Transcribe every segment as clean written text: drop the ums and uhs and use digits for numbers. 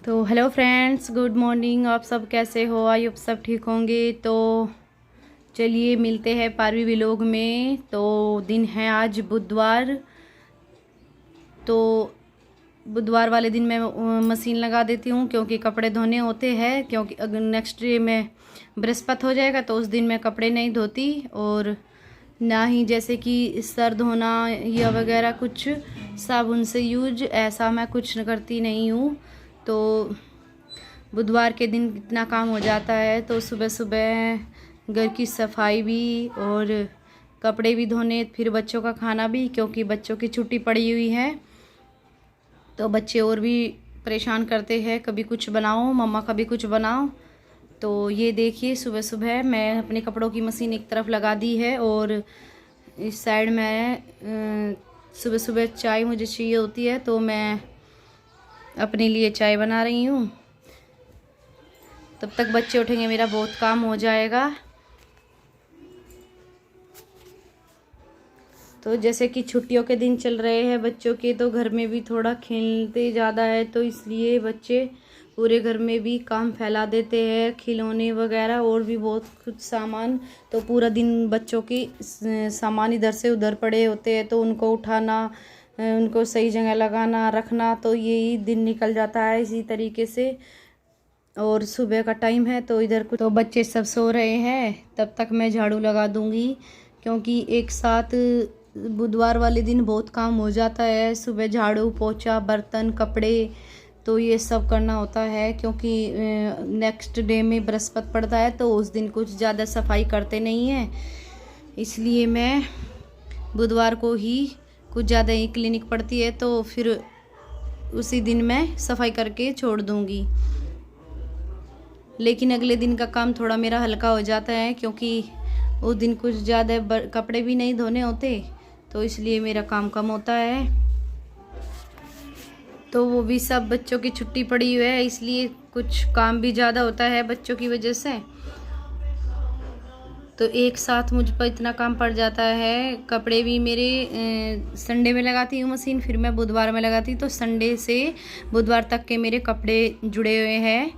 तो hello friends, good morning. आप सब कैसे हो? आई होप सब ठीक होंगे। तो चलिए मिलते हैं पारवी व्लॉग में। तो दिन है आज बुधवार। तो बुधवार वाले दिन मैं मशीन लगा देती हूँ क्योंकि कपड़े धोने होते हैं। क्योंकि अगर नेक्स्ट डे में बृहस्पति हो जाएगा तो उस दिन मैं कपड़े नहीं धोती, और ना ही जैसे कि सर धोना या वगैरह कुछ साबुन से यूज ऐसा मैं कुछ करती नहीं हूँ। तो बुधवार के दिन इतना काम हो जाता है, तो सुबह सुबह घर की सफाई भी और कपड़े भी धोने, फिर बच्चों का खाना भी, क्योंकि बच्चों की छुट्टी पड़ी हुई है तो बच्चे और भी परेशान करते हैं, कभी कुछ बनाओ मम्मा, कभी कुछ बनाओ। तो ये देखिए सुबह सुबह मैं अपने कपड़ों की मशीन एक तरफ लगा दी है, और इस साइड में सुबह सुबह चाय मुझे चाहिए होती है, तो मैं अपने लिए चाय बना रही हूँ। तब तक बच्चे उठेंगे मेरा बहुत काम हो जाएगा। तो जैसे कि छुट्टियों के दिन चल रहे हैं बच्चों के, तो घर में भी थोड़ा खेलते ज़्यादा है, तो इसलिए बच्चे पूरे घर में भी काम फैला देते हैं, खिलौने वगैरह और भी बहुत कुछ सामान। तो पूरा दिन बच्चों की सामान इधर से उधर पड़े होते हैं, तो उनको उठाना, उनको सही जगह लगाना रखना, तो यही दिन निकल जाता है इसी तरीके से। और सुबह का टाइम है तो इधर कुछ तो बच्चे सब सो रहे हैं, तब तक मैं झाड़ू लगा दूंगी, क्योंकि एक साथ बुधवार वाले दिन बहुत काम हो जाता है। सुबह झाड़ू पोछा बर्तन कपड़े तो ये सब करना होता है, क्योंकि नेक्स्ट डे में बृहस्पति पड़ता है तो उस दिन कुछ ज़्यादा सफाई करते नहीं हैं। इसलिए मैं बुधवार को ही कुछ ज़्यादा ही क्लिनिक पड़ती है, तो फिर उसी दिन मैं सफाई करके छोड़ दूँगी। लेकिन अगले दिन का काम थोड़ा मेरा हल्का हो जाता है, क्योंकि उस दिन कुछ ज़्यादा कपड़े भी नहीं धोने होते, तो इसलिए मेरा काम कम होता है। तो वो भी सब बच्चों की छुट्टी पड़ी हुई है, इसलिए कुछ काम भी ज़्यादा होता है बच्चों की वजह से। तो एक साथ मुझ पर इतना काम पड़ जाता है। कपड़े भी मेरे संडे में लगाती हूँ मशीन, फिर मैं बुधवार में लगाती, तो संडे से बुधवार तक के मेरे कपड़े जुड़े हुए हैं।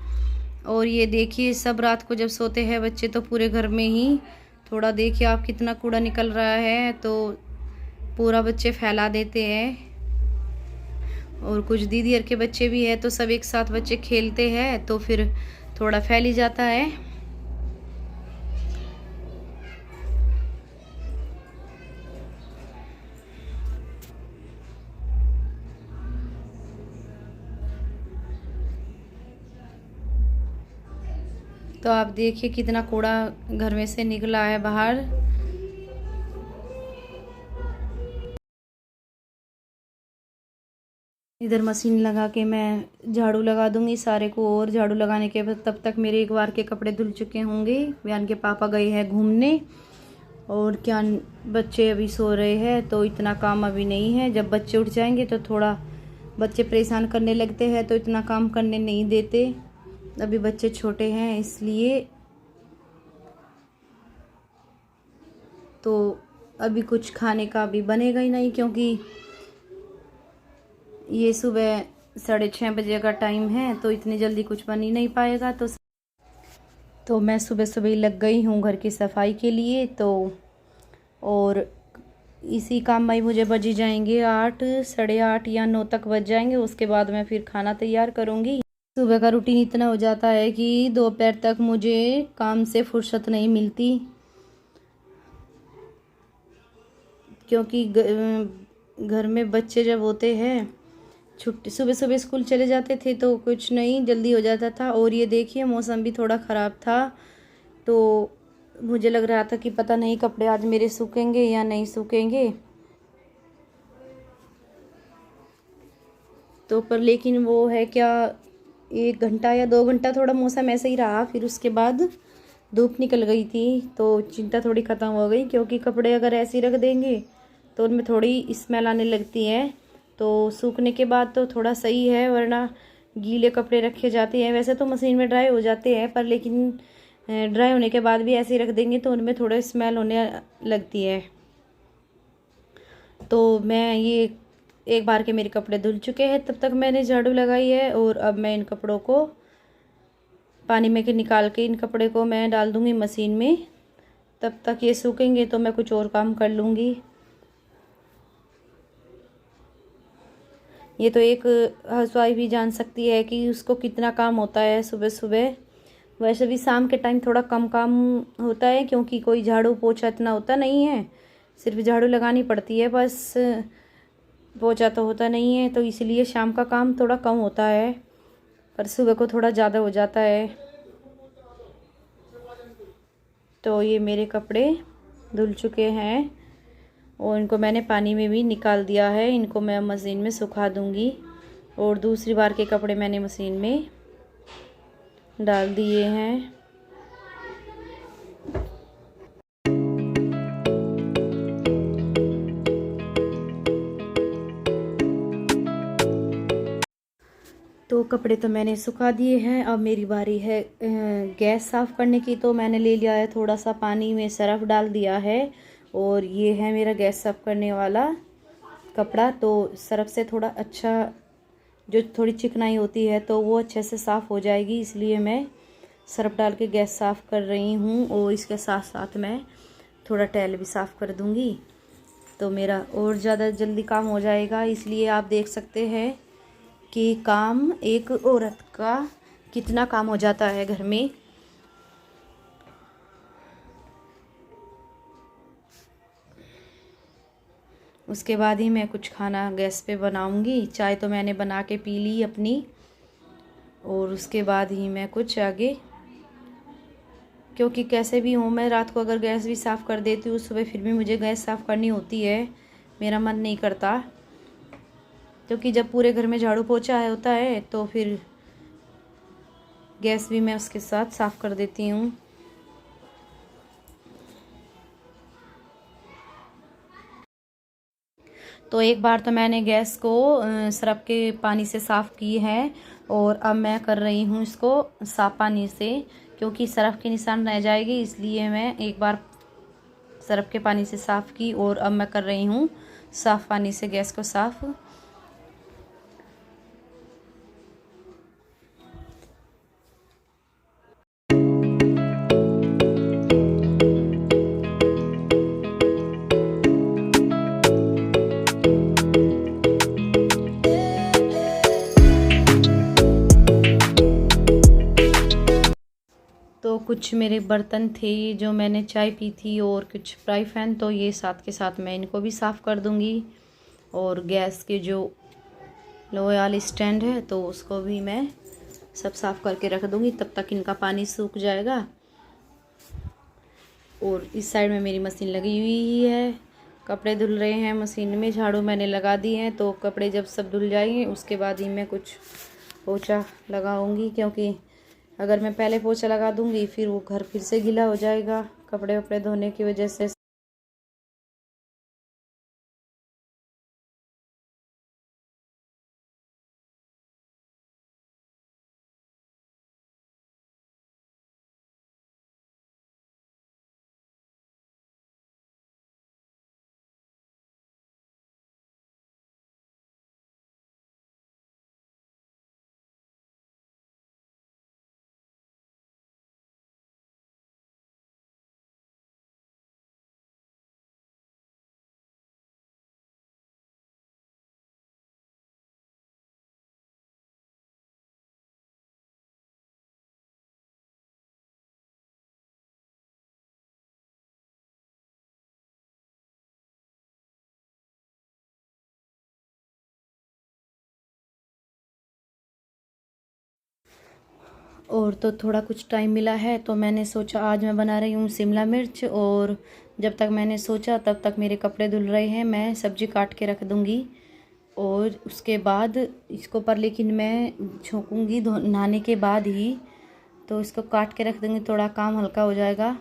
और ये देखिए सब रात को जब सोते हैं बच्चे, तो पूरे घर में ही थोड़ा देखिए आप कितना कूड़ा निकल रहा है, तो पूरा बच्चे फैला देते हैं। और कुछ दीदी के बच्चे भी हैं, तो सब एक साथ बच्चे खेलते हैं, तो फिर थोड़ा फैल ही जाता है। तो आप देखिए कितना कूड़ा घर में से निकला है बाहर। इधर मशीन लगा के मैं झाड़ू लगा दूंगी सारे को, और झाड़ू लगाने के बाद तब तक मेरे एक बार के कपड़े धुल चुके होंगे। बयान के पापा गए हैं घूमने, और क्या बच्चे अभी सो रहे हैं, तो इतना काम अभी नहीं है। जब बच्चे उठ जाएंगे तो थोड़ा बच्चे परेशान करने लगते हैं, तो इतना काम करने नहीं देते। अभी बच्चे छोटे हैं इसलिए। तो अभी कुछ खाने का अभी बनेगा ही नहीं, क्योंकि ये सुबह 6:30 बजे का टाइम है, तो इतनी जल्दी कुछ बन ही नहीं पाएगा। तो मैं सुबह सुबह ही लग गई हूँ घर की सफाई के लिए। तो और इसी काम में मुझे बज जाएंगे 8, 8:30 या 9 तक बज जाएंगे। उसके बाद मैं फिर खाना तैयार करूँगी। सुबह का रूटीन इतना हो जाता है कि दोपहर तक मुझे काम से फुर्सत नहीं मिलती, क्योंकि घर में बच्चे जब होते हैं, छुट्टी सुबह सुबह स्कूल चले जाते थे तो कुछ नहीं जल्दी हो जाता था। और ये देखिए मौसम भी थोड़ा ख़राब था, तो मुझे लग रहा था कि पता नहीं कपड़े आज मेरे सूखेंगे या नहीं सूखेंगे। तो पर लेकिन वो है क्या, 1 घंटा या 2 घंटा थोड़ा मौसम ऐसे ही रहा, फिर उसके बाद धूप निकल गई थी, तो चिंता थोड़ी ख़त्म हो गई। क्योंकि कपड़े अगर ऐसे ही रख देंगे तो उनमें थोड़ी स्मेल आने लगती है। तो सूखने के बाद तो थोड़ा सही है, वरना गीले कपड़े रखे जाते हैं। वैसे तो मशीन में ड्राई हो जाते हैं, पर लेकिन ड्राई होने के बाद भी ऐसे ही रख देंगे तो उनमें थोड़ा स्मेल होने लगती है। तो मैं ये एक बार के मेरे कपड़े धुल चुके हैं, तब तक मैंने झाड़ू लगाई है। और अब मैं इन कपड़ों को पानी में के निकाल के इन कपड़े को मैं डाल दूँगी मशीन में। तब तक ये सूखेंगे तो मैं कुछ और काम कर लूँगी। ये तो एक हाउसवाइफ भी जान सकती है कि उसको कितना काम होता है सुबह सुबह। वैसे भी शाम के टाइम थोड़ा कम काम होता है, क्योंकि कोई झाड़ू पोछा इतना होता नहीं है, सिर्फ झाड़ू लगानी पड़ती है बस, पोछा तो होता नहीं है। तो इसलिए शाम का काम थोड़ा कम होता है, पर सुबह को थोड़ा ज़्यादा हो जाता है। तो ये मेरे कपड़े धुल चुके हैं और इनको मैंने पानी में भी निकाल दिया है। इनको मैं मशीन में सुखा दूंगी। और दूसरी बार के कपड़े मैंने मशीन में डाल दिए हैं। तो कपड़े तो मैंने सुखा दिए हैं। अब मेरी बारी है गैस साफ़ करने की। तो मैंने ले लिया है थोड़ा सा पानी में सरफ डाल दिया है, और ये है मेरा गैस साफ़ करने वाला कपड़ा। तो सरफ से थोड़ा अच्छा, जो थोड़ी चिकनाई होती है तो वो अच्छे से साफ़ हो जाएगी, इसलिए मैं सरफ डाल के गैस साफ़ कर रही हूँ। और इसके साथ साथ मैं थोड़ा टैल भी साफ़ कर दूँगी, तो मेरा और ज़्यादा जल्दी काम हो जाएगा। इसलिए आप देख सकते हैं कि काम एक औरत का कितना काम हो जाता है घर में। उसके बाद ही मैं कुछ खाना गैस पे बनाऊंगी। चाय तो मैंने बना के पी ली अपनी, और उसके बाद ही मैं कुछ आगे, क्योंकि कैसे भी हूँ मैं रात को अगर गैस भी साफ़ कर देती हूँ, सुबह फिर भी मुझे गैस साफ़ करनी होती है, मेरा मन नहीं करता। क्योंकि जब पूरे घर में झाड़ू पोछा होता है तो फिर गैस भी मैं उसके साथ साफ़ कर देती हूँ। तो एक बार तो मैंने गैस को सरफ के पानी से साफ़ की है, और अब मैं कर रही हूँ इसको साफ़ पानी से, क्योंकि सरफ के निशान रह जाएगी, इसलिए मैं एक बार सरफ के पानी से साफ़ की। और अब मैं कर रही हूँ साफ़ पानी से गैस को साफ़। तो कुछ मेरे बर्तन थे जो मैंने चाय पी थी, और कुछ फ्राई पैन, तो ये साथ के साथ मैं इनको भी साफ़ कर दूंगी। और गैस के जो लोहे वाली स्टैंड है तो उसको भी मैं सब साफ़ करके रख दूंगी, तब तक इनका पानी सूख जाएगा। और इस साइड में मेरी मशीन लगी हुई है, कपड़े धुल रहे हैं मशीन में, झाड़ू मैंने लगा दिए हैं। तो कपड़े जब सब धुल जाएंगे उसके बाद ही मैं कुछ पोछा लगाऊंगी, क्योंकि अगर मैं पहले पोछा लगा दूंगी फिर वो घर फिर से गीला हो जाएगा कपड़े वपड़े धोने की वजह से। और तो थोड़ा कुछ टाइम मिला है तो मैंने सोचा आज मैं बना रही हूँ शिमला मिर्च। और जब तक मैंने सोचा तब तक मेरे कपड़े धुल रहे हैं, मैं सब्ज़ी काट के रख दूँगी। और उसके बाद इसको पर लेकिन मैं झोंकूँगी नहाने के बाद ही, तो इसको काट के रख दूँगी, थोड़ा काम हल्का हो जाएगा।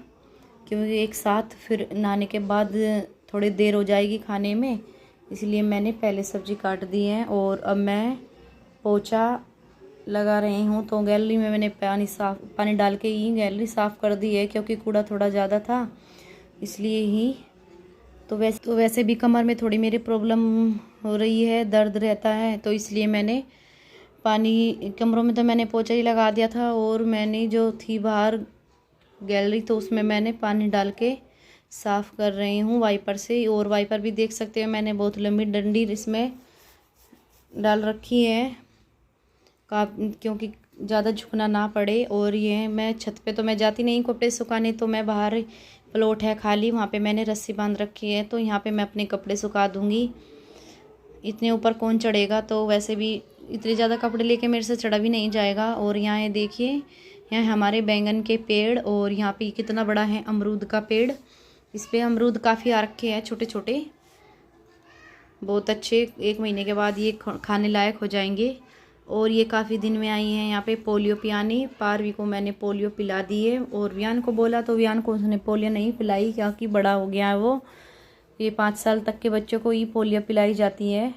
क्योंकि एक साथ फिर नहाने के बाद थोड़ी देर हो जाएगी खाने में, इसलिए मैंने पहले सब्ज़ी काट दी है। और अब मैं पोछा लगा रही हूँ। तो गैलरी में मैंने पानी डाल के ही गैलरी साफ़ कर दी है, क्योंकि कूड़ा थोड़ा ज़्यादा था इसलिए ही। तो वैसे भी कमर में थोड़ी मेरी प्रॉब्लम हो रही है, दर्द रहता है, तो इसलिए मैंने पानी कमरों में तो मैंने पोछा ही लगा दिया था, और मैंने जो थी बाहर गैलरी तो उसमें मैंने पानी डाल के साफ़ कर रही हूँ वाइपर से। और वाइपर भी देख सकते हो मैंने बहुत लंबी डंडी इसमें डाल रखी है क्योंकि ज़्यादा झुकना ना पड़े। और ये मैं छत पे तो मैं जाती नहीं कपड़े सुखाने, तो मैं बाहर प्लॉट है खाली, वहाँ पे मैंने रस्सी बांध रखी है, तो यहाँ पे मैं अपने कपड़े सुखा दूँगी। इतने ऊपर कौन चढ़ेगा, तो वैसे भी इतने ज़्यादा कपड़े लेके मेरे से चढ़ा भी नहीं जाएगा। और यहाँ ये देखिए, यहाँ हमारे बैंगन के पेड़, और यहाँ पे कितना बड़ा है अमरूद का पेड़। इस पे अमरूद काफ़ी आ रखे हैं छोटे छोटे, बहुत अच्छे। 1 महीने के बाद ये खाने लायक हो जाएंगे। और ये काफ़ी दिन में आई हैं यहाँ पे पोलियो पिलाने। पारवी को मैंने पोलियो पिला दी है, और वियान को बोला तो वियान को उसने पोलियो नहीं पिलाई क्योंकि बड़ा हो गया है वो। ये 5 साल तक के बच्चों को ही पोलियो पिलाई जाती है।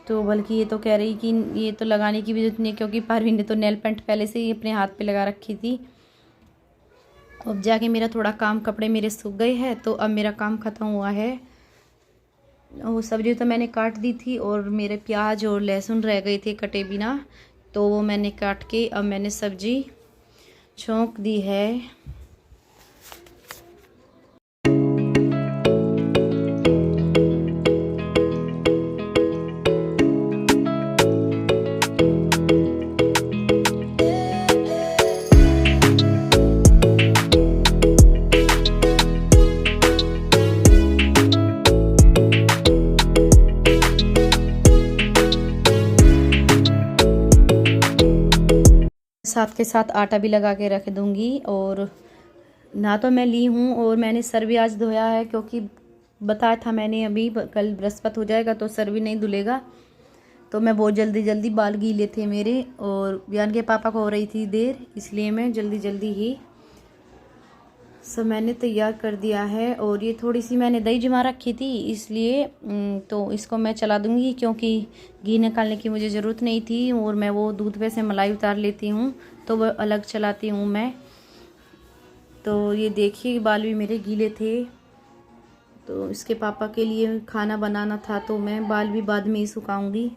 तो बल्कि ये तो कह रही कि ये तो लगाने की भी जरूरत नहीं, क्योंकि पारवी ने तो नेल पेंट पहले से ही अपने हाथ पे लगा रखी थी। अब जाके मेरा थोड़ा काम, कपड़े मेरे सूख गए हैं, तो अब मेरा काम ख़त्म हुआ है। वो सब्जी तो मैंने काट दी थी, और मेरे प्याज और लहसुन रह गए थे कटे बिना, तो वो मैंने काट के अब मैंने सब्जी छोंक दी है। साथ के साथ आटा भी लगा के रख दूंगी। और ना तो मैं ली हूँ, और मैंने सर भी आज धोया है, क्योंकि बताया था मैंने अभी कल बृहस्पति हो जाएगा तो सर भी नहीं धुलेगा। तो मैं बहुत जल्दी बाल गीले थे मेरे, और बयान के पापा को हो रही थी देर, इसलिए मैं जल्दी ही सब मैंने तैयार कर दिया है। और ये थोड़ी सी मैंने दही जमा रखी थी, इसलिए तो इसको मैं चला दूंगी, क्योंकि घी निकालने की मुझे ज़रूरत नहीं थी, और मैं वो दूध पे से मलाई उतार लेती हूँ, तो वह अलग चलाती हूँ मैं। तो ये देखिए बाल भी मेरे गीले थे, तो इसके पापा के लिए खाना बनाना था, तो मैं बाल भी बाद में ही सुखाऊंगी।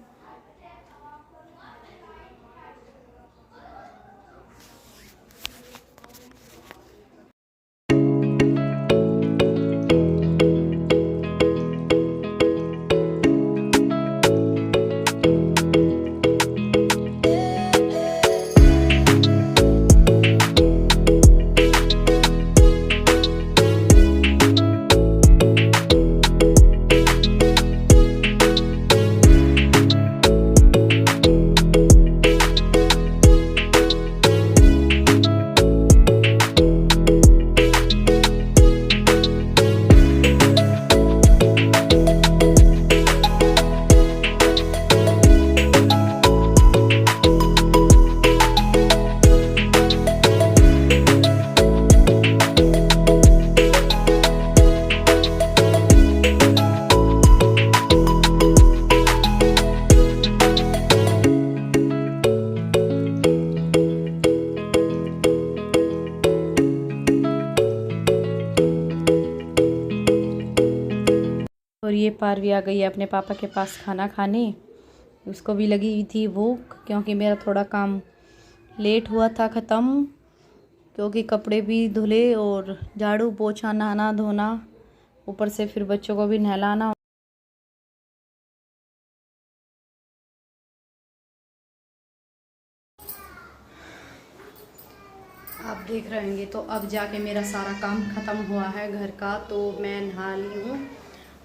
और ये पारवी आ गई है अपने पापा के पास खाना खाने। उसको भी लगी हुई थी भूख, क्योंकि मेरा थोड़ा काम लेट हुआ था ख़त्म, क्योंकि कपड़े भी धुले और झाड़ू पोछा नहाना धोना, ऊपर से फिर बच्चों को भी नहलाना। आप देख रहे होंगे, तो अब जाके मेरा सारा काम ख़त्म हुआ है घर का, तो मैं नहा ली हूँ,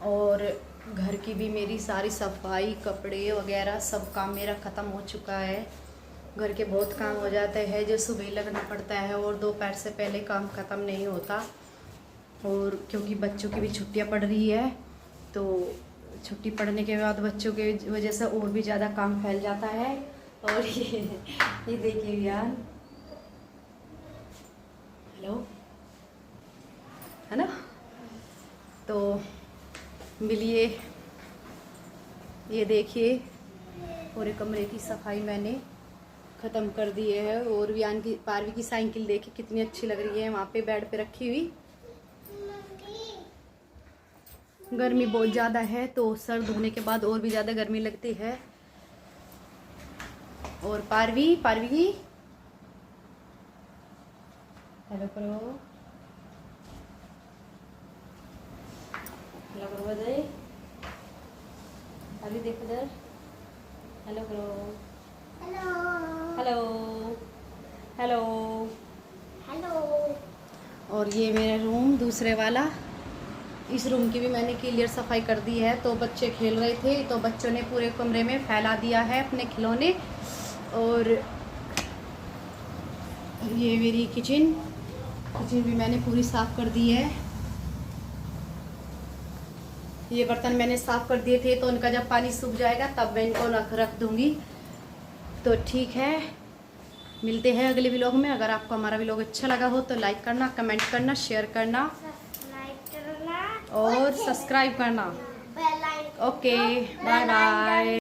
और घर की भी मेरी सारी सफाई, कपड़े वगैरह सब काम मेरा ख़त्म हो चुका है। घर के बहुत काम हो जाते हैं जो सुबह लगना पड़ता है, और दोपहर से पहले काम ख़त्म नहीं होता। और क्योंकि बच्चों की भी छुट्टियां पड़ रही है, तो छुट्टी पड़ने के बाद बच्चों के वजह से और भी ज़्यादा काम फैल जाता है। और ये देखिए यार, हेलो, है ना, तो मिलिए, ये देखिए पूरे कमरे की सफाई मैंने ख़त्म कर दी है। और वियान की, पारवी की साइकिल देखिए कितनी अच्छी लग रही है, वहाँ पे बेड पे रखी हुई। गर्मी बहुत ज़्यादा है, तो सर धोने के बाद और भी ज़्यादा गर्मी लगती है। और पारवी हेलो करो, हेलो करो बधाई, अभी देखो इधर, हेलो करो, हेलो हेलो हेलो। और ये मेरा रूम दूसरे वाला, इस रूम की भी मैंने क्लियर सफाई कर दी है। तो बच्चे खेल रहे थे तो बच्चों ने पूरे कमरे में फैला दिया है अपने खिलौने। और ये मेरी किचन भी मैंने पूरी साफ़ कर दी है। ये बर्तन मैंने साफ़ कर दिए थे, तो उनका जब पानी सूख जाएगा तब मैं इनको रख दूँगी। तो ठीक है, मिलते हैं अगले व्लॉग में। अगर आपको हमारा व्लॉग अच्छा लगा हो तो लाइक करना, कमेंट करना, शेयर करना और सब्सक्राइब करना। Okay, bye bye.